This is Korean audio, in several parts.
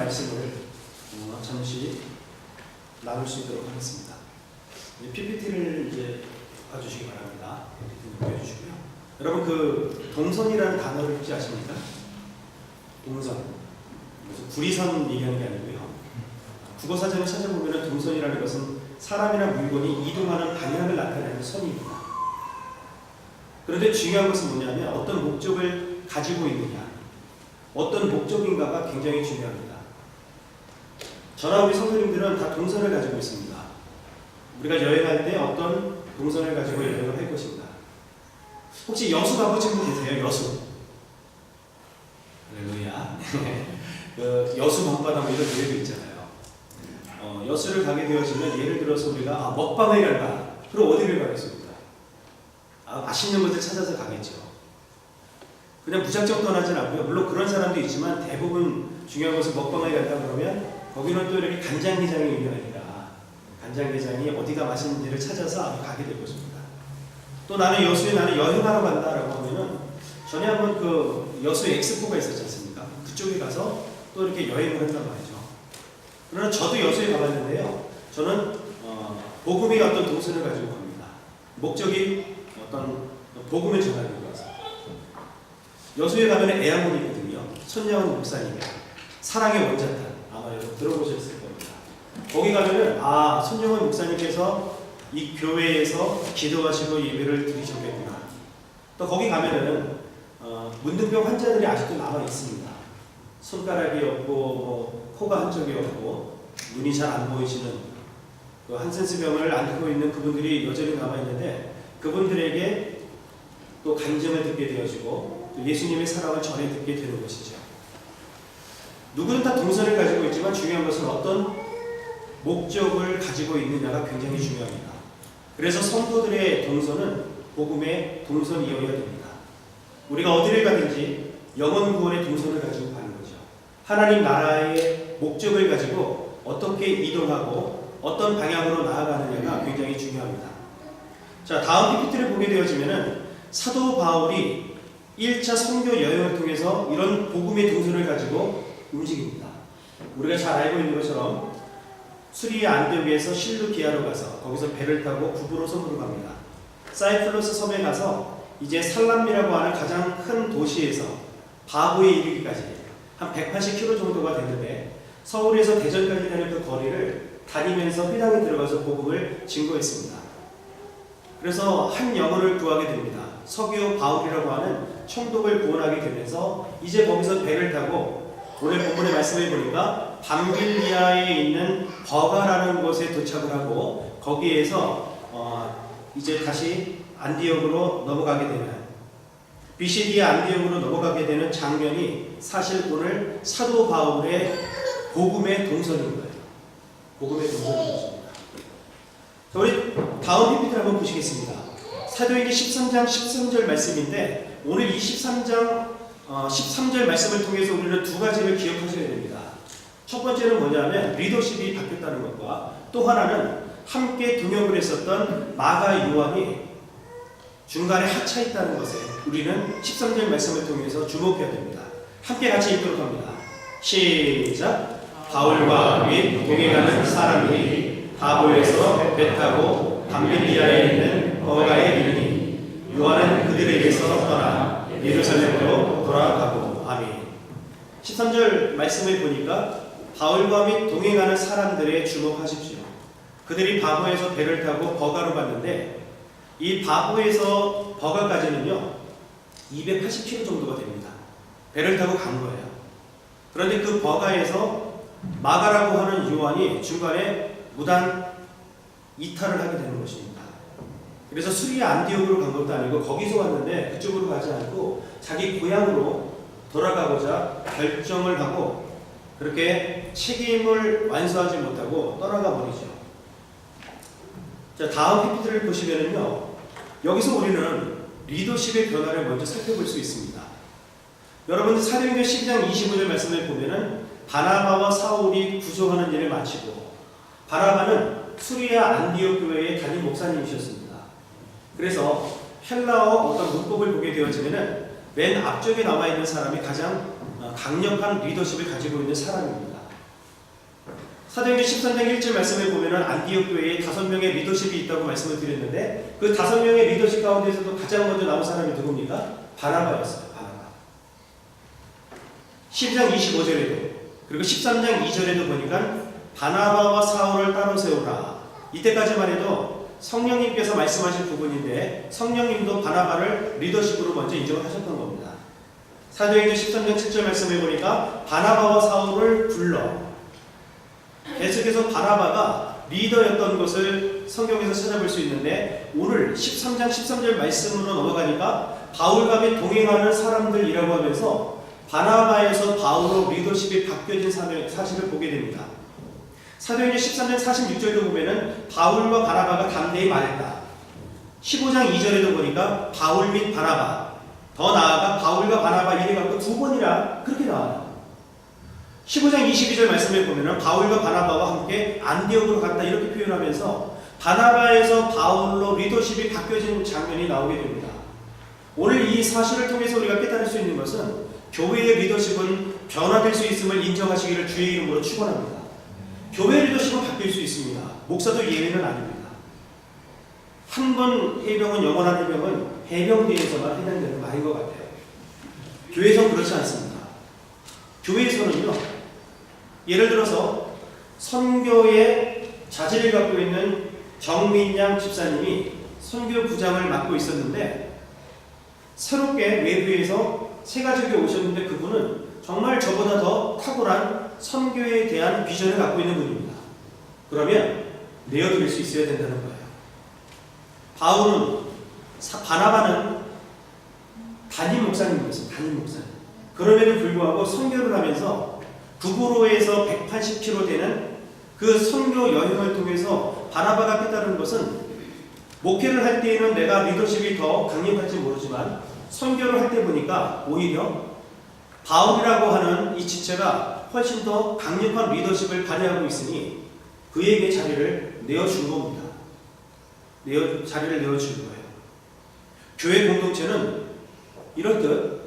말씀을 잠시 나눌 수 있도록 하겠습니다. PPT를 이제 봐주시기 바랍니다. PPT 보여주시고요. 여러분 그 동선이라는 단어를 혹시 아십니까? 동선. 그래서 구리선 얘기하는 게 아니고요. 국어사전을 찾아보면 동선이라는 것은 사람이나 물건이 이동하는 방향을 나타내는 선입니다. 그런데 중요한 것은 뭐냐면 어떤 목적을 가지고 있느냐, 어떤 목적인가가 굉장히 중요합니다. 저나 우리 성도님들은 다 동선을 가지고 있습니다. 우리가 여행할 때 어떤 동선을 가지고 여행을 할 것인가. 혹시 여수 가보신 분 계세요? 여수. 할렐루야. 그 여수 밤바다 뭐 이런 노래도 있잖아요. 여수를 가게 되어지면 예를 들어서 우리가 먹방을 간다. 그럼 어디를 가겠습니까? 맛있는 것을 찾아서 가겠죠. 그냥 무작정 떠나진 않고요. 물론 그런 사람도 있지만 대부분 중요한 것은 먹방을 간다 그러면 거기는 또 이렇게 간장게장이 유명하니까 간장게장이 어디가 맛있는지를 찾아서 가게 될 것입니다. 또 나는 여수에 여행하러 간다라고 하면은 전에 한번 그 여수 엑스포가 있었지 않습니까? 그쪽에 가서 또 이렇게 여행을 한단 말이죠. 그러나 저도 여수에 가봤는데요. 저는 복음의 어떤 동선을 가지고 갑니다. 목적이 어떤 복음을 전하기 위해서. 여수에 가면 애아몬이 있거든요. 손양원 목사님의 사랑의 원자탄. 아마 여러분 들어보셨을 겁니다. 거기 가면은 손양원 목사님께서 이 교회에서 기도하시고 예배를 드리셨겠구나. 또 거기 가면은 문둥병 환자들이 아직도 남아 있습니다. 손가락이 없고 코가 한쪽이 없고 눈이 잘 안 보이시는 그 한센스병을 앓고 있는 그분들이 여전히 남아 있는데 그분들에게 또 간증을 듣게 되어지고 또 예수님의 사랑을 전해 듣게 되는 것이죠. 누구는 다 동선을 가지고 있지만 중요한 것은 어떤 목적을 가지고 있느냐가 굉장히 중요합니다. 그래서 성도들의 동선은 복음의 동선이어야 됩니다. 우리가 어디를 가든지 영혼 구원의 동선을 가지고 가는 거죠. 하나님 나라의 목적을 가지고 어떻게 이동하고 어떤 방향으로 나아가느냐가 굉장히 중요합니다. 자, 다음 PPT를 보게 되어지면은 사도 바울이 1차 선교 여행을 통해서 이런 복음의 동선을 가지고 움직입니다. 우리가 잘 알고 있는 것처럼 수리아 안디옥에서 실루기아로 가서 거기서 배를 타고 구브로 섬으로 갑니다. 사이프러스 섬에 가서 이제 살람이라고 하는 가장 큰 도시에서 바보에 이르기까지 한 180km 정도가 되는데 서울에서 대전까지 되는 그 거리를 다니면서 회당에 들어가서 복음을 증거했습니다. 그래서 한 영혼을 구하게 됩니다. 서기오 바울이라고 하는 총독을 구원하게 되면서 이제 거기서 배를 타고 오늘 본문의 말씀을 보니까 밤빌리아에 있는 버가라는 곳에 도착을 하고 거기에서 이제 다시 안디옥으로 넘어가게 되는 비시디아 안디옥으로 넘어가게 되는 장면이 사실 오늘 사도 바울의 복음의 동선인 거예요. 복음의 동선인 것입니다. 자, 우리 다음 PPT를 한번 보시겠습니다. 사도행전 13장 13절 말씀인데 오늘 이 13장 13절 말씀을 통해서 우리는 두 가지를 기억하셔야 됩니다. 첫 번째는 뭐냐면 리더십이 바뀌었다는 것과 또 하나는 함께 동역을 했었던 마가 요한이 중간에 하차했다는 것에 우리는 13절 말씀을 통해서 주목해야 됩니다. 함께 같이 읽도록 합니다. 시작! 바울과 및 동행하는 사람들이 바보에서 배 타고 밤빌리아에 있는 버가에 이르니 요한은 그들에게서 떠나 예루살렘으로 돌아가고 아멘. 13절 말씀을 보니까 바울과 및 동행하는 사람들에 주목하십시오. 그들이 바보에서 배를 타고 버가로 갔는데 이 바보에서 버가까지는요 280km 정도가 됩니다. 배를 타고 간 거예요. 그런데 그 버가에서 마가라고 하는 요한이 중간에 무단 이탈을 하게 되는 것입니다. 그래서 수리아 안디옥으로 간 것도 아니고 거기서 왔는데 그쪽으로 가지 않고 자기 고향으로 돌아가고자 결정을 하고 그렇게 책임을 완수하지 못하고 떠나가 버리죠. 자, 다음 PPT를 보시면은요 여기서 우리는 리더십의 변화를 먼저 살펴볼 수 있습니다. 여러분들 사도행전 12장 25절 말씀을 보면은 바나바와 사울이 구조하는 일을 마치고 바나바는 수리아 안디옥 교회의 담임 목사님이셨습니다. 그래서 헬라어 어떤 문법을 보게 되어지면은 맨 앞쪽에 나와 있는 사람이 가장 강력한 리더십을 가지고 있는 사람입니다. 사도행전 13장 1절 말씀에 보면은 안디옥 교회에 5명의 리더십이 있다고 말씀을 드렸는데 그 5명의 리더십 가운데서도 가장 먼저 나온 사람이 누굽니까? 바나바였어요. 바나바. 12장 25절에도 그리고 13장 2절에도 보니까 바나바와 사울을 따로 세우라. 이때까지만 해도 성령님께서 말씀하신 부분인데 성령님도 바나바를 리더십으로 먼저 인정을 하셨던 겁니다. 사도행전 13장 7절 말씀해 보니까 바나바와 사울을 불러. 계속해서 바나바가 리더였던 것을 성경에서 찾아볼 수 있는데 오늘 13장 13절 말씀으로 넘어가니까 바울과 및 동행하는 사람들이라고 하면서 바나바에서 바울로 리더십이 바뀌어진 사실을 보게 됩니다. 사도행전 13장 46절도 보면은 바울과 바나바가 담대히 말했다. 15장 2절에도 보니까 바울 및 바나바, 더 나아가 바울과 바나바 이래갖고 2번이나 그렇게 나와요. 15장 22절 말씀에 보면은 바울과 바나바와 함께 안디옥으로 갔다 이렇게 표현하면서 바나바에서 바울로 리더십이 바뀌어진 장면이 나오게 됩니다. 오늘 이 사실을 통해서 우리가 깨달을 수 있는 것은 교회의 리더십은 변화될 수 있음을 인정하시기를 주의 이름으로 축원합니다. 교회 리더십은 바뀔 수 있습니다. 목사도 예외는 아닙니다. 한 번 해병은 영원한 해병은 해병대에서만 해당되는 말인 것 같아요. 교회에서는 그렇지 않습니다. 교회에서는요, 예를 들어서 선교의 자질을 갖고 있는 정민양 집사님이 선교부장을 맡고 있었는데 새롭게 외부에서 새 가족이 오셨는데 그분은 정말 저보다 더 탁월한 선교에 대한 비전을 갖고 있는 분입니다. 그러면 내어드릴 수 있어야 된다는 거예요. 바나바는 담임 목사님이었어요. 담임 목사님. 그럼에도 불구하고 선교를 하면서 북으로에서 180km 되는 그 선교 여행을 통해서 바나바가 깨달은 것은 목회를 할 때에는 내가 리더십이 더 강력할지 모르지만 선교를 할 때 보니까 오히려 바울이라고 하는 이 지체가 훨씬 더 강력한 리더십을 발휘하고 있으니 그에게 자리를 내어준 겁니다. 자리를 내어준 거예요. 교회 공동체는 이렇듯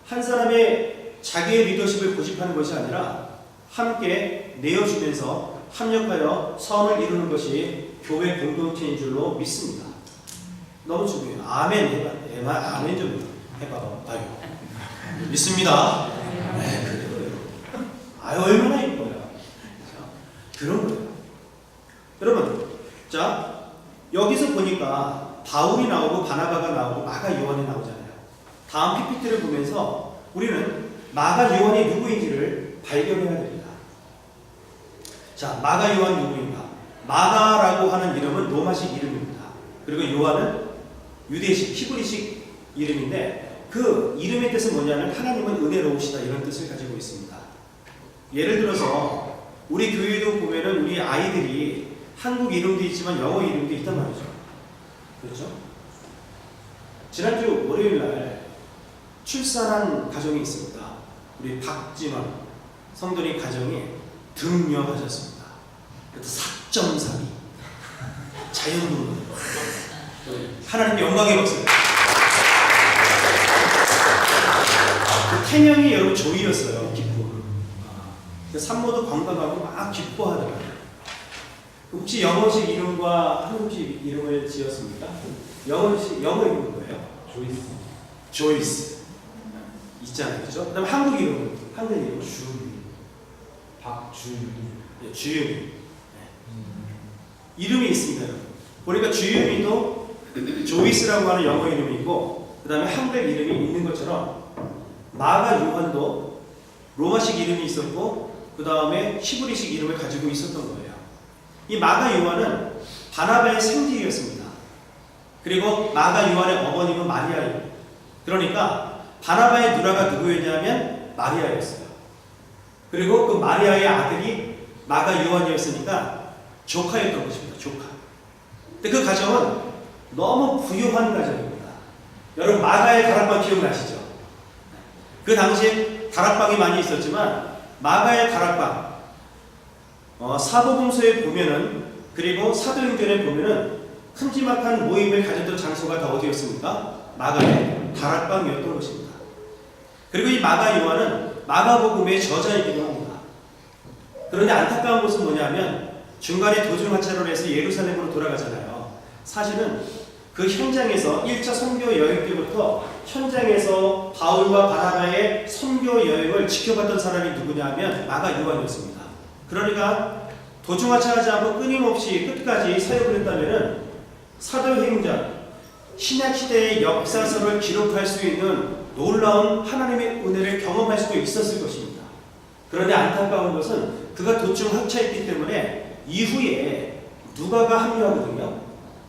한 사람의 자기의 리더십을 고집하는 것이 아니라 함께 내어주면서 협력하여 선을 이루는 것이 교회 공동체인 줄로 믿습니다. 너무 중요해요. 아멘 해봐. 아멘 좀 해봐요. 믿습니다. 네, 그래요. 아유, 얼마나 이뻐요. 그런 거예요. 여러분, 자, 여기서 보니까 바울이 나오고 바나바가 나오고 마가 요한이 나오잖아요. 다음 PPT를 보면서 우리는 마가 요한이 누구인지를 발견해야 됩니다. 자, 마가 요한 누구인가? 마가라고 하는 이름은 로마식 이름입니다. 그리고 요한은 유대식, 히브리식 이름인데 그 이름의 뜻은 뭐냐면 하나님은 은혜로우시다 이런 뜻을 가지고 있습니다. 예를 들어서 우리 교회도 보면은 우리 아이들이 한국 이름도 있지만 영어 이름도 있단 말이죠. 그렇죠? 지난주 월요일날 출산한 가정이 있습니다. 우리 박진원 성도님 가정이 등려하셨습니다. 그래서 4.3이 자연으로 하나님께 영광의 박수. 그 태명이 여러분 조이였어요. 기쁨. 산모도 건강하고 막 기뻐하더라고요. 혹시 영어식 이름과 한국식 이름을 지었습니까? 영어 이름은 뭐예요? 조이스. 있잖아요, 그렇죠? 그다음 한국 이름은 주유미. 이름이 있습니다. 보니까 주유미도 조이스라고 하는 영어 이름이고, 그다음에 한국 이름이 있는 것처럼 마가 요한도 로마식 이름이 있었고, 그다음에 히브리식 이름을 가지고 있었던 거예요. 이 마가 요한은 바나바의 생지였습니다. 그리고 마가 요한의 어머님은 마리아예요. 그러니까 바나바의 누나가 누구였냐면 마리아였어요. 그리고 그 마리아의 아들이 마가 요한이었으니까 조카였던 것입니다. 조카. 근데 그 가정은 너무 부유한 가정입니다. 여러분 마가의 다락방 기억나시죠? 그 당시에 다락방이 많이 있었지만 마가의 다락방 사복음서에 보면은 그리고 사도행전에 보면은 큼지막한 모임을 가졌던 장소가 다 어디였습니까? 마가의 다락방이었던 것입니다. 그리고 이 마가 요한은 마가복음의 저자이기도 합니다. 그런데 안타까운 것은 뭐냐면 중간에 도중하차를 해서 예루살렘으로 돌아가잖아요. 사실은 그 현장에서 1차 선교 여행 때부터 현장에서 바울과 바나바의 선교 여행을 지켜봤던 사람이 누구냐면 마가 요한이었습니다. 그러니까 도중하차하지 않고 끊임없이 끝까지 사역을 했다면은 사도행전 신약시대의 역사서를 기록할 수 있는 놀라운 하나님의 은혜를 경험할 수도 있었을 것입니다. 그런데 안타까운 것은 그가 도중 하차했기 때문에 이후에 누가가 합류하거든요.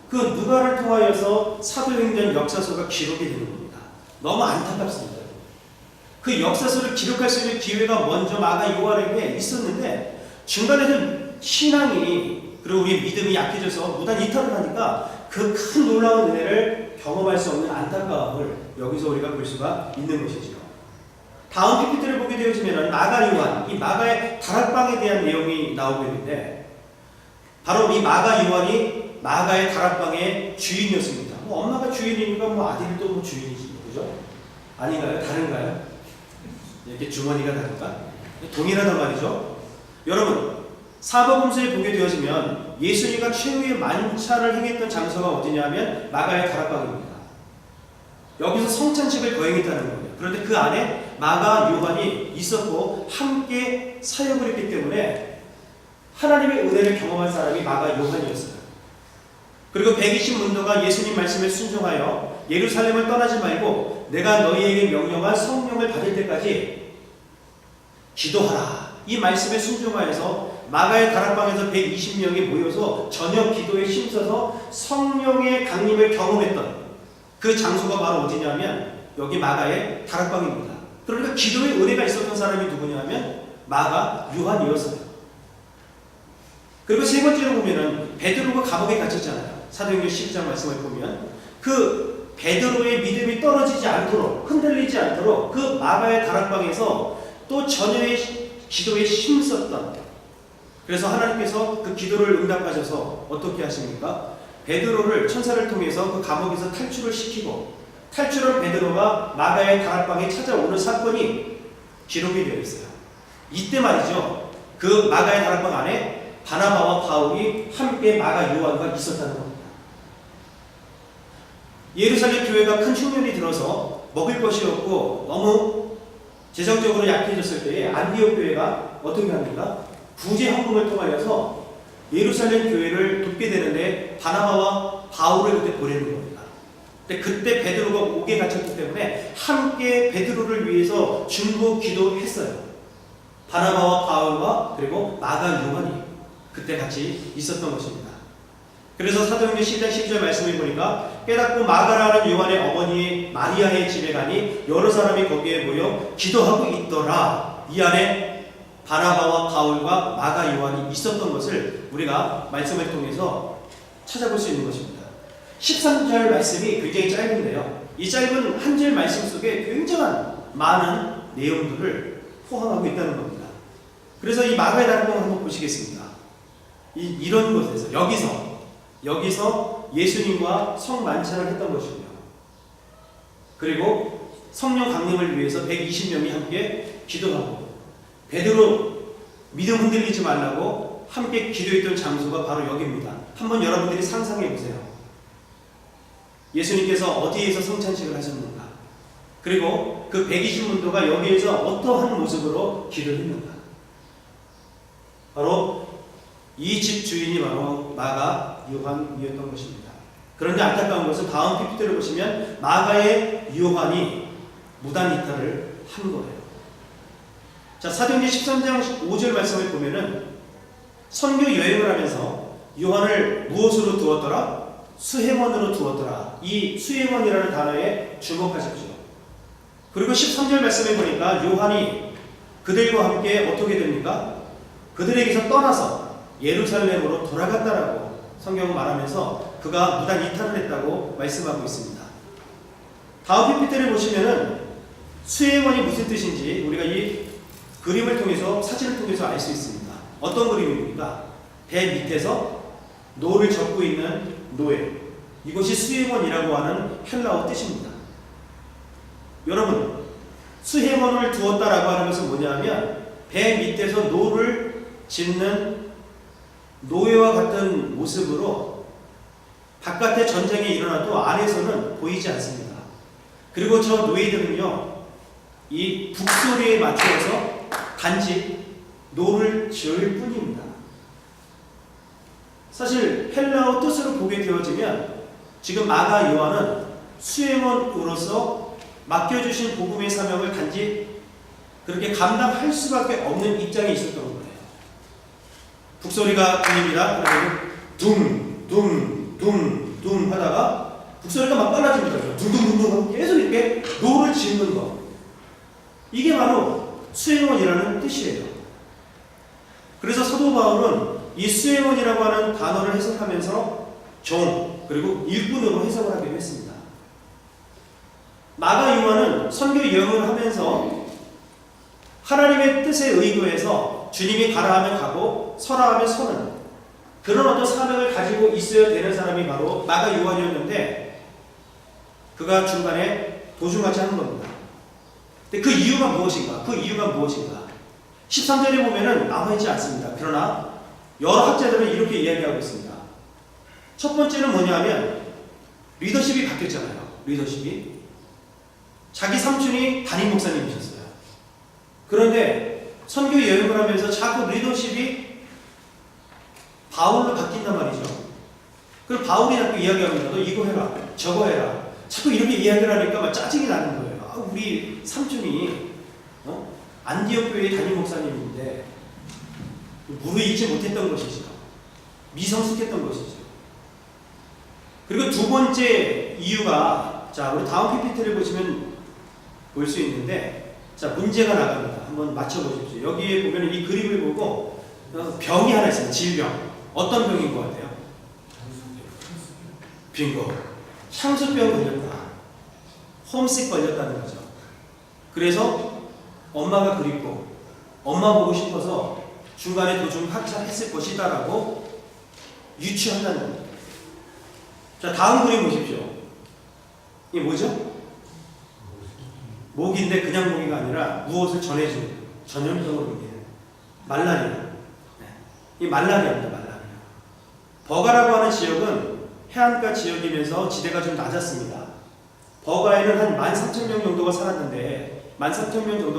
그 누가를 통하여서 사도행전 역사서가 기록이 되는 겁니다. 너무 안타깝습니다. 그 역사서를 기록할 수 있는 기회가 먼저 마가 요한에게 있었는데 중간에는 신앙이 그리고 우리의 믿음이 약해져서 무단 이탈을 하니까 그 큰 놀라운 은혜를 경험할 수 없는 안타까움을 여기서 우리가 볼 수가 있는 것이죠. 다음 PPT를 보게 되어지면 마가 요한, 이 마가의 다락방에 대한 내용이 나오고 있는데 바로 이 마가 요한이 마가의 다락방의 주인이었습니다. 엄마가 주인이니까 아들도 주인이지, 그죠? 아닌가요? 다른가요? 이렇게 주머니가 다른가? 동일하단 말이죠. 여러분, 사복음서에 보게 되어지면 예수님과 최후의 만찬을 행했던 장소가 어디냐면 마가의 다락방입니다. 여기서 성찬식을 거행했다는 거예요. 그런데 그 안에 마가 요한이 있었고 함께 사역을 했기 때문에 하나님의 은혜를 경험한 사람이 마가 요한이었어요. 그리고 120문도가 예수님 말씀에 순종하여 예루살렘을 떠나지 말고 내가 너희에게 명령한 성령을 받을 때까지 기도하라. 이 말씀에 순종하여서 마가의 다락방에서 120명이 모여서 저녁 기도에 힘써서 성령의 강림을 경험했던 그 장소가 바로 어디냐면 여기 마가의 다락방입니다. 그러니까 기도의 은혜가 있었던 사람이 누구냐면 마가 요한이었어요. 그리고 세 번째로 보면은 베드로가 감옥에 갇혔잖아요. 사도행전 12장 말씀을 보면 그 베드로의 믿음이 떨어지지 않도록 흔들리지 않도록 그 마가의 다락방에서 또 전혀의 기도에 힘썼던, 그래서 하나님께서 그 기도를 응답하셔서 어떻게 하십니까? 베드로를 천사를 통해서 그 감옥에서 탈출을 시키고 탈출한 베드로가 마가의 다락방에 찾아오는 사건이 기록이 되어 있어요. 이때 말이죠. 그 마가의 다락방 안에 바나바와 바울이 함께 마가 요한과 있었다는 겁니다. 예루살렘 교회가 큰 흉년이 들어서 먹을 것이 없고 너무 재정적으로 약해졌을 때에 안디옥 교회가 어떻게 합니까? 구제 헌금을 통하여서 예루살렘 교회를 돕게 되는데 바나바와 바울을 그때 보내는 겁니다. 근데 그때 베드로가 옥에 갇혔기 때문에 함께 베드로를 위해서 중보 기도했어요. 바나바와 바울과 그리고 마가 요한이 그때 같이 있었던 것입니다. 그래서 사도행전 10장 10절 말씀을 보니까 깨닫고 마가라는 요한의 어머니 마리아의 집에 가니 여러 사람이 거기에 모여 기도하고 있더라. 이 안에 바나바와 바울과 마가 요한이 있었던 것을 우리가 말씀을 통해서 찾아볼 수 있는 것입니다. 13절 말씀이 굉장히 짧은데요. 이 짧은 한 절 말씀 속에 굉장한 많은 내용들을 포함하고 있다는 겁니다. 그래서 이 마가의 다락방을 한번 보시겠습니다. 이런 곳에서 여기서 예수님과 성만찬을 했던 것이고요. 그리고 성령 강림을 위해서 120명이 함께 기도하고 베드로 믿음 흔들리지 말라고 함께 기도했던 장소가 바로 여기입니다. 한번 여러분들이 상상해 보세요. 예수님께서 어디에서 성찬식을 하셨는가? 그리고 그 120문도가 여기에서 어떠한 모습으로 기도했는가? 바로 이 집 주인이 바로 마가 요한이었던 것입니다. 그런데 안타까운 것은 다음 PPT를 보시면 마가의 요한이 무단 이탈을 한 거예요. 자, 사도행전 13장 5절 말씀을 보면은 선교 여행을 하면서 요한을 무엇으로 두었더라? 수행원으로 두었더라. 이 수행원이라는 단어에 주목하십시오. 그리고 13절 말씀에 보니까 요한이 그들과 함께 어떻게 됩니까? 그들에게서 떠나서 예루살렘으로 돌아갔다라고 성경은 말하면서 그가 무단 이탈을 했다고 말씀하고 있습니다. 다음 PPT를 보시면은 수행원이 무슨 뜻인지 우리가 이 그림을 통해서 사진을 통해서 알 수 있습니다. 어떤 그림입니까? 배 밑에서 노를 젓고 있는 노예. 이것이 수행원이라고 하는 헬라어 뜻입니다. 여러분, 수행원을 두었다라고 하는 것은 뭐냐면 배 밑에서 노를 짓는 노예와 같은 모습으로 바깥에 전쟁이 일어나도 안에서는 보이지 않습니다. 그리고 저 노예들은요, 이 북소리에 맞추어서 단지 노를 지을 뿐입니다. 사실 헬라어 뜻으로 보게 되어지면 지금 마가 요한은 수행원으로서 맡겨주신 복음의 사명을 단지 그렇게 감당할 수밖에 없는 입장에 있었던 거예요. 북소리가 들립니다. 그러면 둥 하다가 북소리가 막 빨라집니다. 둥둥둥둥 계속 이렇게 노를 짓는 거. 이게 바로 수행원이라는 뜻이에요. 그래서 사도 바울은 이 수행원이라고 하는 단어를 해석하면서 종 그리고 일꾼으로 해석을 하기로 했습니다. 마가 요한은 선교 여행을 하면서 하나님의 뜻에 의거해서 주님이 가라 하면 가고 서라 하면 서는 그런 어떤 사명을 가지고 있어야 되는 사람이 바로 마가 요한이었는데 그가 중간에 도중같이 하는 겁니다. 근데 그 이유가 무엇인가? 13절에 보면은 나와있지 않습니다. 그러나 여러 학자들은 이렇게 이야기하고 있습니다. 첫 번째는 뭐냐면 리더십이 바뀌었잖아요. 리더십이 자기 삼촌이 담임 목사님이셨어요. 그런데 선교 여행을 하면서 자꾸 리더십이 바울로 바뀐단 말이죠. 그럼 바울이 자꾸 이야기합니다. 너 이거 해라, 저거 해라. 자꾸 이렇게 이야기를 하니까 막 짜증이 나는 거예요. 우리 삼촌이 안디옥 교회 담임 목사님인데 무르익지 못했던 것이죠. 미성숙했던 것이죠. 그리고 두 번째 이유가 자 우리 다음 PPT를 보시면 볼 수 있는데 자 문제가 나갑니다. 한번 맞춰보십시오. 여기에 보면 이 그림을 보고 병이 하나 있습니다. 질병. 어떤 병인 것 같아요? 빙고. 향수병 걸렸다. 홈식 걸렸다는 거죠. 그래서 엄마가 그립고 엄마 보고 싶어서 중간에 도중 하차했을 것이다 라고 유추한다는 겁니다. 자 다음 그림 보십시오. 이게 뭐죠? 모기인데 그냥 모기가 아니라 무엇을 전해주는 전염병으로 모기는 말라리아. 네. 이 말라리아입니다. 말라리아. 버가라고 하는 지역은 해안가 지역이면서 지대가 좀 낮았습니다. 버가에는 한 13,000명 정도가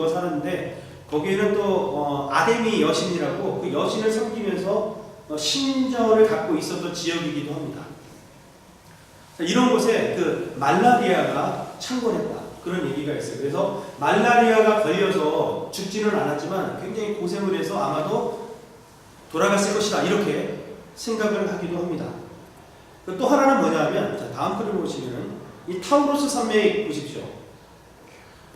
살았는데 거기에는 또 아데미 여신이라고 그 여신을 섬기면서 신전을 갖고 있었던 지역이기도 합니다. 이런 곳에 그 말라리아가 창궐했다. 그런 얘기가 있어요. 그래서 말라리아가 걸려서 죽지는 않았지만 굉장히 고생을 해서 아마도 돌아갔을 것이다. 이렇게 생각을 하기도 합니다. 또 하나는 뭐냐면 자, 다음 그림을 보시면은 이 타우루스 산맥 보십시오.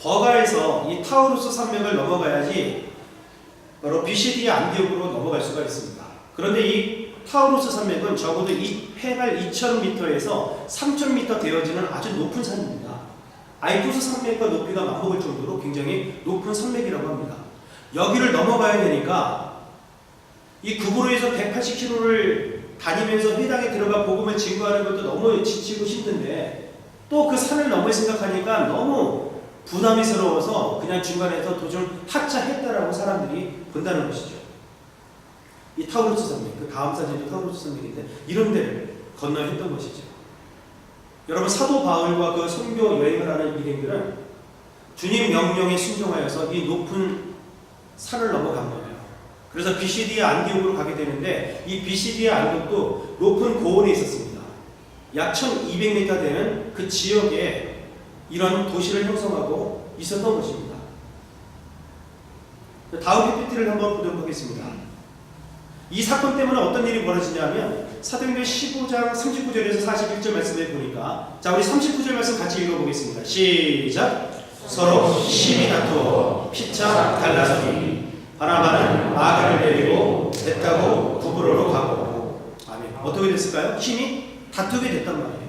버가에서 이 타우루스 산맥을 넘어가야지 바로 비시디아 안디옥으로 넘어갈 수가 있습니다. 그런데 이 타우루스 산맥은 적어도 해발 2,000m에서 3,000m 되어지는 아주 높은 산입니다. 아이코스 산맥과 높이가 맞먹을 정도로 굉장히 높은 산맥이라고 합니다. 여기를 넘어가야 되니까 이 구부로에서 180km를 다니면서 회당에 들어가 복음을 증거하는 것도 너무 지치고 힘든데 또 그 산을 넘을 생각하니까 너무 부담스러워서 그냥 중간에서 도중 하차했다라고 사람들이 본다는 것이죠. 이 타우루스 산맥, 그 다음 사진도 타우루스 산맥인데 이런 데를 건너야 했던 것이죠. 여러분 사도 바울과 그 선교 여행을 하는 일행들은 주님 명령에 순종하여서 이 높은 산을 넘어간 거예요. 그래서 비시디아 안디옥으로 가게 되는데 이 비시디아 안디옥도 높은 고원에 있었습니다. 약 1200m 되는 그 지역에 이런 도시를 형성하고 있었던 것입니다. 다음 PPT를 한번 보도록 하겠습니다. 이 사건 때문에 어떤 일이 벌어지냐면 사도행전 15장 39절에서 41절 말씀을 보니까 자 우리 39절 말씀 같이 읽어보겠습니다. 시작! 서로 심히 다투어 피차 갈라서니 바나바는 마가를 데리고 배 타고 구브로로 가고 아멘. 어떻게 됐을까요? 힘이 다투게 됐단 말이에요.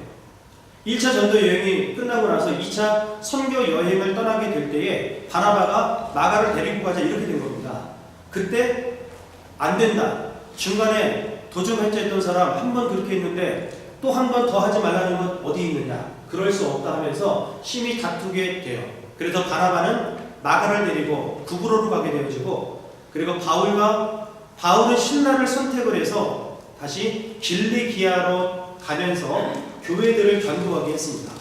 1차 전도 여행이 끝나고 나서 2차 선교 여행을 떠나게 될 때에 바나바가 마가를 데리고 가자 이렇게 된 겁니다. 그때 안 된다. 중간에 도중할자 했던 사람 한 번 그렇게 했는데 또 한 번 더 하지 말라는 것 어디 있느냐. 그럴 수 없다 하면서 심히 다투게 돼요. 그래서 바나바는 마가를 데리고 구브로로 가게 되어지고 그리고 바울과 바울은 신라를 선택을 해서 다시 길리기아로 가면서 교회들을 견고하게 했습니다.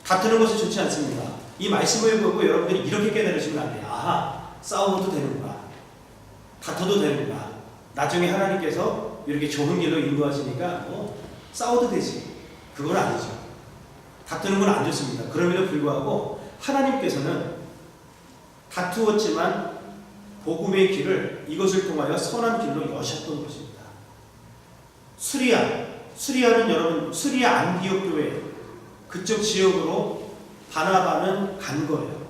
다투는 것이 좋지 않습니다. 이 말씀을 보고 여러분들이 이렇게 깨달으시면 안 돼요. 아하, 싸워도 되는구나. 다퉈도 되는구나. 나중에 하나님께서 이렇게 좋은 길로 인도하시니까 싸워도 되지. 그건 아니죠. 다투는 건 안 좋습니다. 그럼에도 불구하고 하나님께서는 다투었지만 복음의 길을 이것을 통하여 선한 길로 여셨던 것입니다. 수리아는 여러분 수리아 안디옥 교회 그쪽 지역으로 바나바는 간 거예요.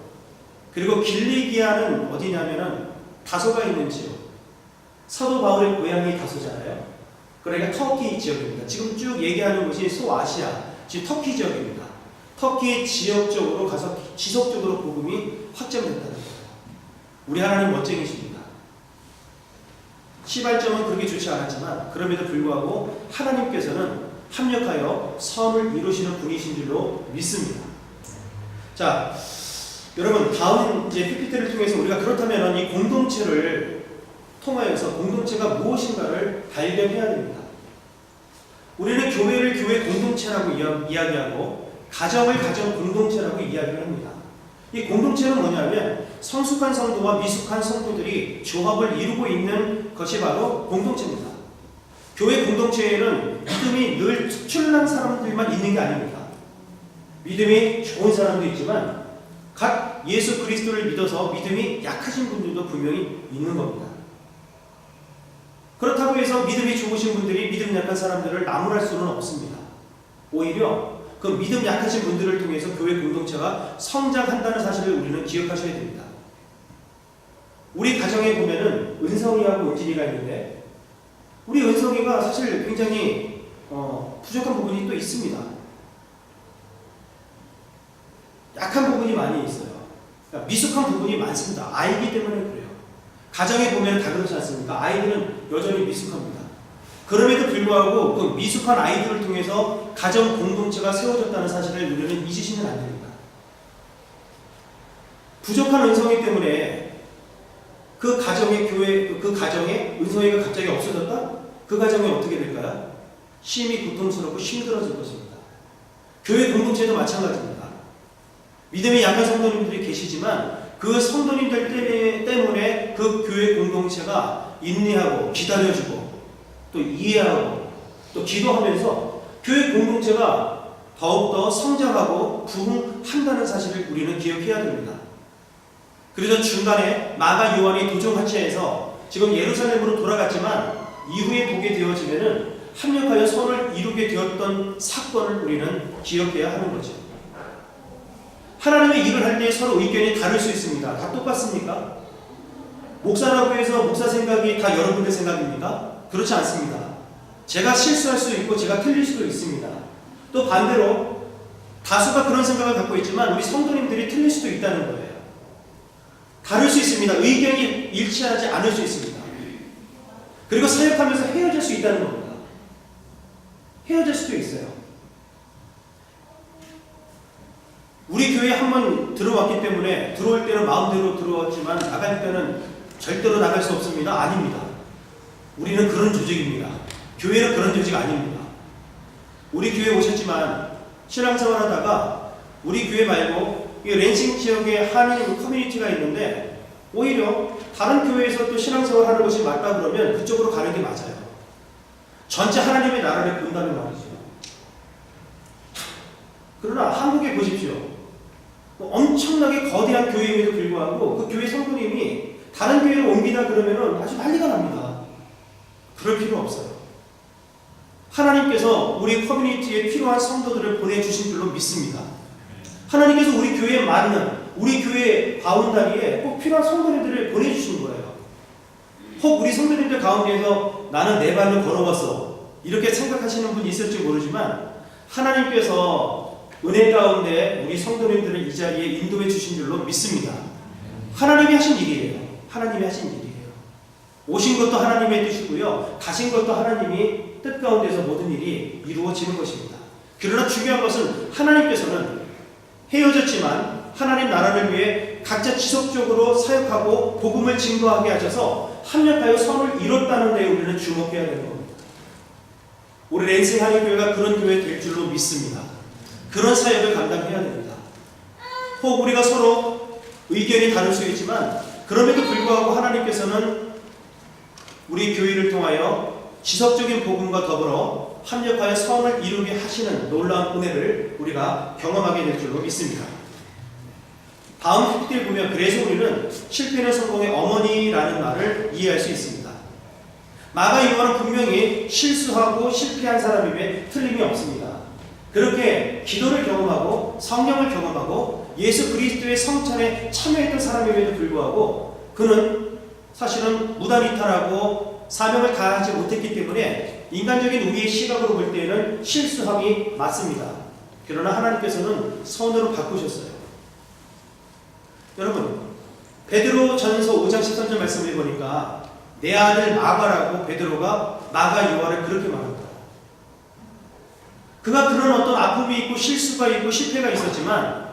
그리고 길리기아는 어디냐면은 다소가 있는 지역. 사도 바울의 고향이 다소잖아요. 그러니까 터키 지역입니다. 지금 쭉 얘기하는 것이 소아시아, 지금 터키 지역입니다. 터키 지역 쪽으로 가서 지속적으로 복음이 확장됐다는 거예요. 우리 하나님 멋쟁이십니다. 시발점은 그렇게 좋지 않았지만 그럼에도 불구하고 하나님께서는 합력하여 선을 이루시는 분이신 줄로 믿습니다. 자, 여러분 다음 이제 PPT를 통해서 우리가 그렇다면 이 공동체를 통하여서 공동체가 무엇인가를 발견해야 됩니다. 우리는 교회를 교회 공동체라고 이야기하고 가정을 가정 공동체라고 이야기를 합니다. 이 공동체는 뭐냐면 성숙한 성도와 미숙한 성도들이 조합을 이루고 있는 것이 바로 공동체입니다. 교회 공동체에는 믿음이 늘 특출난 사람들만 있는 게 아닙니다. 믿음이 좋은 사람도 있지만 각 예수 그리스도를 믿어서 믿음이 약하신 분들도 분명히 있는 겁니다. 그렇다고 해서 믿음이 좋으신 분들이 믿음 약한 사람들을 나무랄 수는 없습니다. 오히려 그 믿음 약하신 분들을 통해서 교회 공동체가 성장한다는 사실을 우리는 기억하셔야 됩니다. 우리 가정에 보면은 은성이하고 은진이가 있는데 우리 은성이가 사실 굉장히 부족한 부분이 또 있습니다. 약한 부분이 많이 있어요. 그러니까 미숙한 부분이 많습니다. 아이기 때문에 그래요. 가정에 보면 다 그렇지 않습니까? 아이들은 여전히 미숙합니다. 그럼에도 불구하고 그 미숙한 아이들을 통해서 가정 공동체가 세워졌다는 사실을 우리는 잊으시면 안 됩니다. 부족한 은성이 때문에 그 가정의 그 가정에 은성이가 갑자기 없어졌다? 그 가정이 어떻게 될까요? 심히 고통스럽고 힘들어질 것입니다. 교회 공동체도 마찬가지입니다. 믿음이 약한 성도님들이 계시지만 그 성도님들 때문에 그 교회 공동체가 인내하고 기다려주고 또 이해하고 또 기도하면서 교회 공동체가 더욱더 성장하고 부흥한다는 사실을 우리는 기억해야 됩니다. 그래서 중간에 마가 요한이 도종하치에서 지금 예루살렘으로 돌아갔지만 이후에 보게 되어지면은 합력하여 선을 이루게 되었던 사건을 우리는 기억해야 하는 거죠. 하나님의 일을 할 때 서로 의견이 다를 수 있습니다. 다 똑같습니까? 목사라고 해서 목사 생각이 다 여러분의 생각입니까? 그렇지 않습니다. 제가 실수할 수도 있고 제가 틀릴 수도 있습니다. 또 반대로 다수가 그런 생각을 갖고 있지만 우리 성도님들이 틀릴 수도 있다는 거예요. 다를 수 있습니다. 의견이 일치하지 않을 수 있습니다. 그리고 사역하면서 헤어질 수 있다는 겁니다. 헤어질 수도 있어요. 우리 교회에 한번 들어왔기 때문에 들어올 때는 마음대로 들어왔지만 나갈 때는 절대로 나갈 수 없습니다. 아닙니다. 우리는 그런 조직입니다. 교회는 그런 조직 아닙니다. 우리 교회에 오셨지만 신앙생활 하다가 우리 교회 말고 이 랜싱 지역에 한인 커뮤니티가 있는데 오히려 다른 교회에서 또 신앙생활 하는 것이 맞다 그러면 그쪽으로 가는 게 맞아요. 전체 하나님의 나라를 본다는 말이죠. 그러나 한국에 보십시오. 엄청나게 거대한 교회임에도 불구하고 그 교회 성도님이 다른 교회로 옮기다 그러면 아주 난리가 납니다. 그럴 필요 없어요. 하나님께서 우리 커뮤니티에 필요한 성도들을 보내주신 줄로 믿습니다. 하나님께서 우리 교회에 맞는 우리 교회 바운다리에 꼭 필요한 성도님들을 보내주신 거예요. 혹 우리 성도님들 가운데에서 나는 내 발로 걸어왔어 이렇게 생각하시는 분이 있을지 모르지만 하나님께서 은혜 가운데 우리 성도님들을 이 자리에 인도해 주신 줄로 믿습니다. 하나님이 하신 일이에요. 하나님이 하신 일이에요. 오신 것도 하나님의 뜻이고요. 가신 것도 하나님이 뜻 가운데서 모든 일이 이루어지는 것입니다. 그러나 중요한 것은 하나님께서는 헤어졌지만 하나님 나라를 위해 교회에 각자 지속적으로 사역하고 복음을 증거하게 하셔서 합력하여 선을 이뤘다는 데 우리는 주목해야 되는 겁니다. 우리 랜싱 한인교회가 그런 교회 될 줄로 믿습니다. 그런 사역을 감당해야 됩니다. 혹 우리가 서로 의견이 다를 수 있지만 그럼에도 불구하고 하나님께서는 우리 교회를 통하여 지속적인 복음과 더불어 합력하여 선을 이루게 하시는 놀라운 은혜를 우리가 경험하게 될 줄로 믿습니다. 다음 PPT를 보면 그래서 우리는 실패는 성공의 어머니라는 말을 이해할 수 있습니다. 마가 요한은 분명히 실수하고 실패한 사람임에 틀림이 없습니다. 그렇게 기도를 경험하고 성령을 경험하고 예수 그리스도의 성찬에 참여했던 사람임에도 불구하고 그는 사실은 무단이탈하고 사명을 다하지 못했기 때문에 인간적인 우리의 시각으로 볼 때에는 실수함이 맞습니다. 그러나 하나님께서는 선으로 바꾸셨어요. 여러분, 베드로 전서 5장 13절 말씀을 보니까 내 아들 마가라고 베드로가 마가 요한을 그렇게 말합니다. 그가 그런 어떤 아픔이 있고 실수가 있고 실패가 있었지만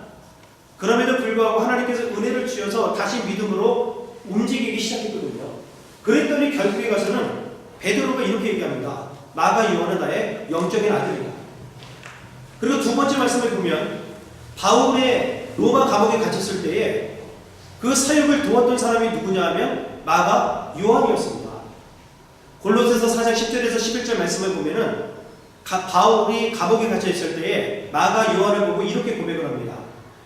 그럼에도 불구하고 하나님께서 은혜를 주셔서 다시 믿음으로 움직이기 시작했거든요. 그랬더니 결국에 가서는 베드로가 이렇게 얘기합니다. 마가 요한은 나의 영적인 아들이다. 그리고 두 번째 말씀을 보면 바울의 로마 감옥에 갇혔을 때에 그 사역을 도왔던 사람이 누구냐 하면 마가 요한이었습니다. 골로새서 4장 10절에서 11절 말씀을 보면은 바울이 감옥에 갇혀 있을 때에 마가 요한을 보고 이렇게 고백을 합니다.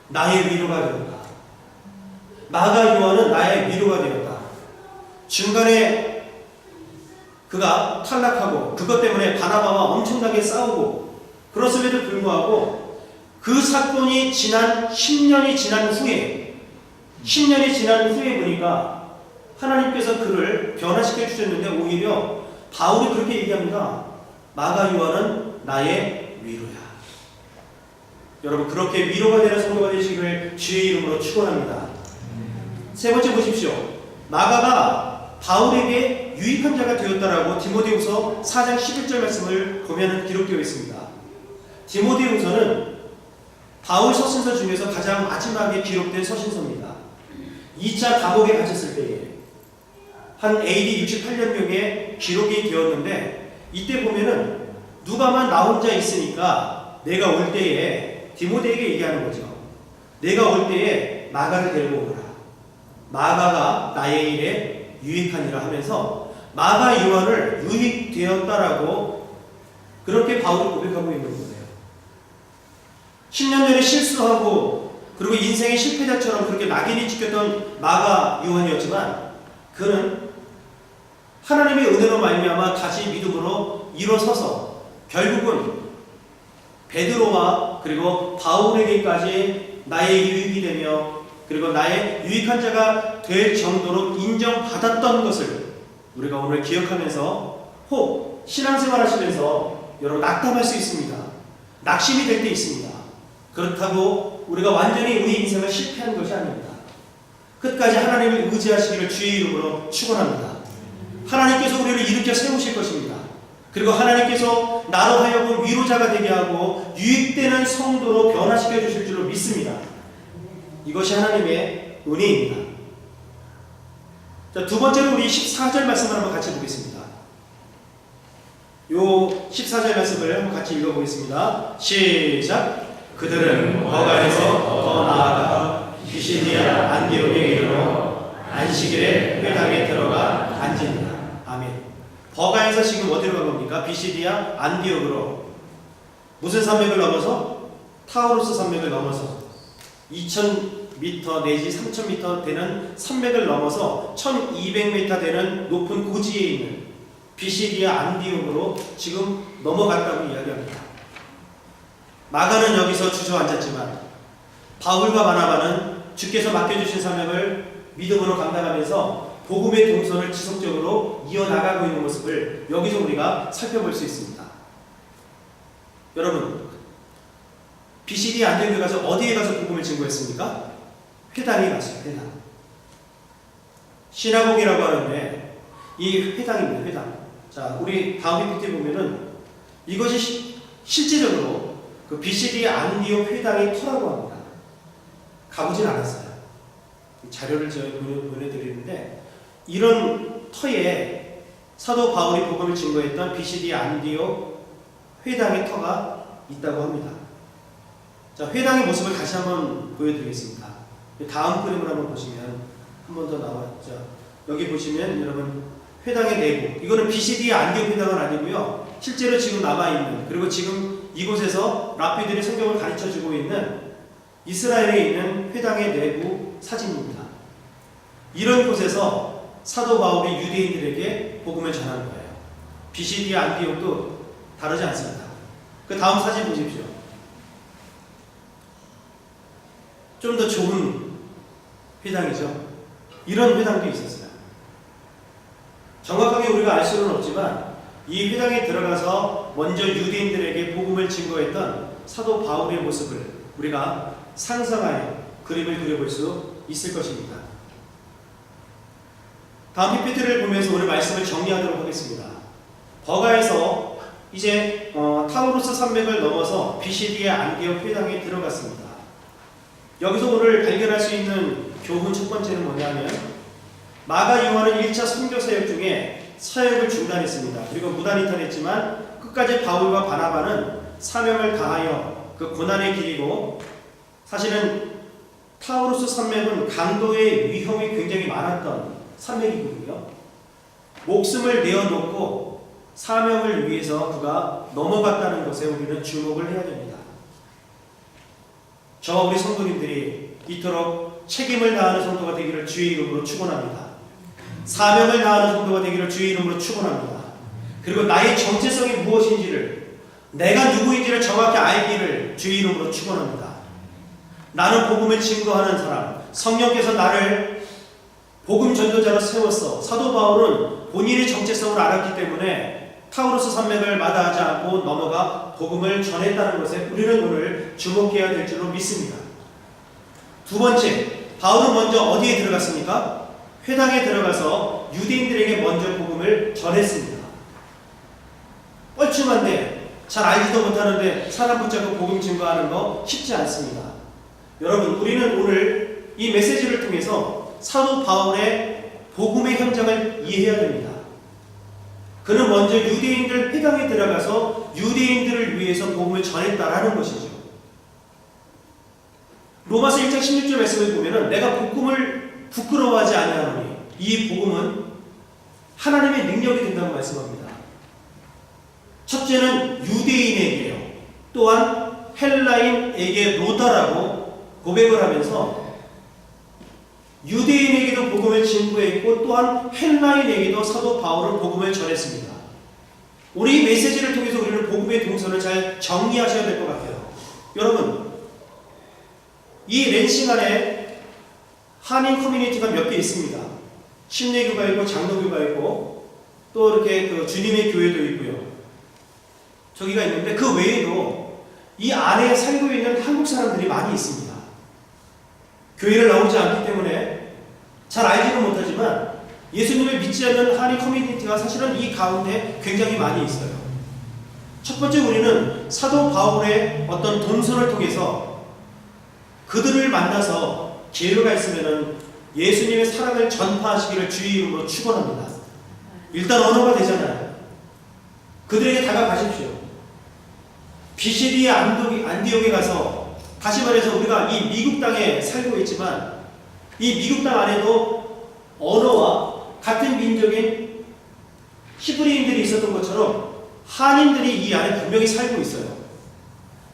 나의 위로가 되었다. 마가 요한은 나의 위로가 되었다. 중간에 그가 탈락하고 그것 때문에 바나바와 엄청나게 싸우고 그렇음에도 불구하고 그 사건이 지난 10년이 지난 후에 보니까 하나님께서 그를 변화시켜 주셨는데 오히려 바울이 그렇게 얘기합니다. 마가 요한은 나의 위로야. 여러분 그렇게 위로가 되는 성도가 되시기를 주의 이름으로 축원합니다. 세 번째 보십시오. 마가가 바울에게 유익한 자가 되었다라고 디모데후서 4장 11절 말씀을 보면 기록되어 있습니다. 디모데후서는 바울 서신서 중에서 가장 마지막에 기록된 서신서입니다. 2차 감옥에 갇혔을 때에 한 AD 68년경에 기록이 되었는데 이때 보면은 누가만 나 혼자 있으니까 내가 올 때에 디모데에게 얘기하는 거죠. 내가 올 때에 마가를 데리고 오거라. 마가가 나의 일에 유익하니라 하면서 마가 요한을 유익되었다라고 그렇게 바울이 고백하고 있는 거예요. 10년 전에 실수하고 그리고 인생의 실패자처럼 그렇게 낙인이 찍혔던 마가 요한이었지만 그는 하나님의 은혜로 말미암아 다시 믿음으로 일어서서 결국은 베드로와 그리고 바울에게까지 나의 유익이 되며 그리고 나의 유익한 자가 될 정도로 인정받았던 것을 우리가 오늘 기억하면서 혹 신앙생활 하시면서 여러분 낙담할 수 있습니다. 낙심이 될 때 있습니다. 그렇다고 우리가 완전히 우리 인생을 실패한 것이 아닙니다. 끝까지 하나님을 의지하시기를 주의 이름으로 축원합니다. 하나님께서 우리를 일으켜 세우실 것입니다. 그리고 하나님께서 나로 하여금 위로자가 되게 하고 유익되는 성도로 변화시켜 주실 줄로 믿습니다. 이것이 하나님의 은혜입니다. 자, 두 번째로 우리 14절 말씀을 한번 같이 보겠습니다. 요 14절 말씀을 한번 같이 읽어보겠습니다. 시작! 그들은 버가에서 더 나아가 비시디아 안디옥에 이르러 안식일에 회당에 들어가 앉으니라. 아멘. 버가에서 지금 어디로 간 겁니까? 비시디아 안디옥으로. 무슨 산맥을 넘어서? 타우루스 산맥을 넘어서 2000m 내지 3000m 되는 산맥을 넘어서 1200m 되는 높은 고지에 있는 비시디아 안디옥으로 지금 넘어갔다고 이야기합니다. 마가는 여기서 주저앉았지만 바울과 바나바는 주께서 맡겨주신 사명을 믿음으로 감당하면서 복음의 동선을 지속적으로 이어나가고 있는 모습을 여기서 우리가 살펴볼 수 있습니다. 여러분, BCD 안디옥에 가서 어디에 가서 복음을 증거했습니까? 회당에 갔어요. 회당. 시나고기라고 하는데 이 회당입니다. 회당. 자, 우리 다음 PPT 보면은 이것이 실제적으로 그 BCD 안디옥 회당의 터라고 합니다. 가보진 않았어요. 자료를 제가 보내드리는데 이런 터에 사도 바울이 복음을 증거했던 BCD 안디옥 회당의 터가 있다고 합니다. 자, 회당의 모습을 다시 한번 보여드리겠습니다. 다음 그림을 한번 보시면 한 번 더 나왔죠. 여기 보시면 여러분 회당의 내부, 이거는 BCD 안디옥 회당은 아니고요. 실제로 지금 남아있는, 그리고 지금 이곳에서 랍비들이 성경을 가르쳐주고 있는 이스라엘에 있는 회당의 내부 사진입니다. 이런 곳에서 사도 바울이 유대인들에게 복음을 전하는 거예요. BCD 안디옥도 다르지 않습니다. 그 다음 사진 보십시오. 좀 더 좋은 회당이죠. 이런 회당도 있었어요. 정확하게 우리가 알 수는 없지만 이 회당에 들어가서 먼저 유대인들에게 복음을 증거했던 사도 바울의 모습을 우리가 상상하여 그림을 그려볼 수 있을 것입니다. 다음 PPT를 보면서 오늘 말씀을 정리하도록 하겠습니다. 버가에서 이제 타우루스 산맥을 넘어서 BCD의 안디옥 회당에 들어갔습니다. 여기서 오늘 발견할 수 있는 교훈 첫 번째는 뭐냐면 마가 요한은 1차 선교 사역 중에 사역을 중단했습니다. 그리고 무단이탈했지만 끝까지 바울과 바나바는 사명을 다하여 그 고난의 길이고, 사실은 타우루스 산맥은 강도의 위험이 굉장히 많았던 산맥이거든요. 목숨을 내어놓고 사명을 위해서 그가 넘어갔다는 것에 우리는 주목을 해야 됩니다. 저와 우리 성도님들이 이토록 책임을 다하는 성도가 되기를 주의 이름으로 축원합니다. 사명을 다하는 성도가 되기를 주의 이름으로 축원합니다. 그리고 나의 정체성이 무엇인지를, 내가 누구인지를 정확히 알기를 주의 이름으로 축원합니다. 나는 복음을 증거하는 사람, 성령께서 나를 복음 전도자로 세웠어. 사도 바울은 본인의 정체성을 알았기 때문에 타우루스 산맥을 마다하지 않고 넘어가 복음을 전했다는 것에 우리는 오늘 주목해야 될 줄로 믿습니다. 두 번째, 바울은 먼저 어디에 들어갔습니까? 회당에 들어가서 유대인들에게 먼저 복음을 전했습니다. 뻘쭘한데, 잘 알지도 못하는데 사람 붙잡고 복음 증거하는 거 쉽지 않습니다. 여러분, 우리는 오늘 이 메시지를 통해서 사도 바울의 복음의 현장을 이해해야 됩니다. 그는 먼저 유대인들 회당에 들어가서 유대인들을 위해서 복음을 전했다라는 것이죠. 로마서 1장 16절 말씀을 보면은 내가 복음을 부끄러워하지 아니하노니 이 복음은 하나님의 능력이 된다고 말씀합니다. 첫째는 유대인에게요. 또한 헬라인에게 로다라고 고백을 하면서 유대인에게도 복음을 증거했고 또한 헬라인에게도 사도 바울은 복음을 전했습니다. 우리 메시지를 통해서 우리는 복음의 동선을 잘 정리하셔야 될 것 같아요. 여러분, 이 랜싱 안에 한인 커뮤니티가 몇 개 있습니다. 침례교가 있고 장로교가 있고 또 이렇게 그 주님의 교회도 있고요. 저기가 있는데 그 외에도 이 안에 살고 있는 한국 사람들이 많이 있습니다. 교회를 나오지 않기 때문에 잘 알지는 못하지만 예수님을 믿지 않는 한인 커뮤니티가 사실은 이 가운데 굉장히 많이 있어요. 첫 번째, 우리는 사도 바울의 어떤 동선을 통해서 그들을 만나서 기회가 있으면 예수님의 사랑을 전파하시기를 주의 이름으로 축원합니다. 일단 언어가 되잖아요. 그들에게 다가가십시오. BCD 안디옥에 가서, 다시 말해서 우리가 이 미국 땅에 살고 있지만 이 미국 땅 안에도 언어와 같은 민족인 히브리인들이 있었던 것처럼 한인들이 이 안에 분명히 살고 있어요.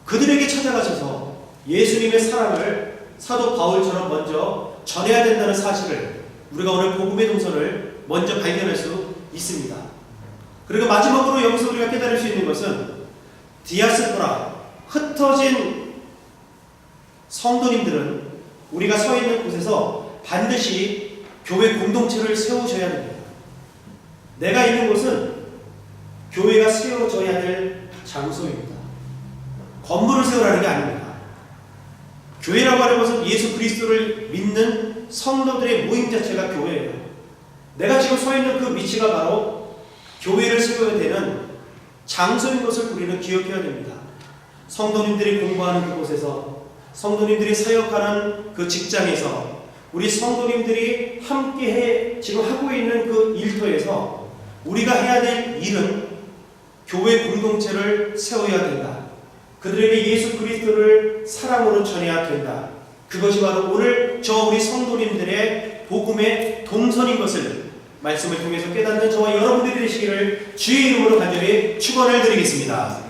그들에게 찾아가셔서 예수님의 사랑을 사도 바울처럼 먼저 전해야 된다는 사실을 우리가 오늘 복음의 동선을 먼저 발견할 수 있습니다. 그리고 마지막으로 여기서 우리가 깨달을 수 있는 것은 디아스포라, 흩어진 성도님들은 우리가 서 있는 곳에서 반드시 교회 공동체를 세우셔야 됩니다. 내가 있는 곳은 교회가 세워져야 될 장소입니다. 건물을 세우라는 게 아닙니다. 교회라고 하는 것은 예수 그리스도를 믿는 성도들의 모임 자체가 교회예요. 내가 지금 서 있는 그 위치가 바로 교회를 세워야 되는 장소인 것을 우리는 기억해야 됩니다. 성도님들이 공부하는 그곳에서, 성도님들이 사역하는 그 직장에서, 우리 성도님들이 함께 지금 하고 있는 그 일터에서 우리가 해야 될 일은 교회 공동체를 세워야 된다. 그들에게 예수 그리스도를 사랑으로 전해야 된다. 그것이 바로 오늘 우리 성도님들의 복음의 동선인 것을 말씀을 통해서 깨닫는 저와 여러분들이 되시기를 주의 이름으로 간절히 축원을 드리겠습니다.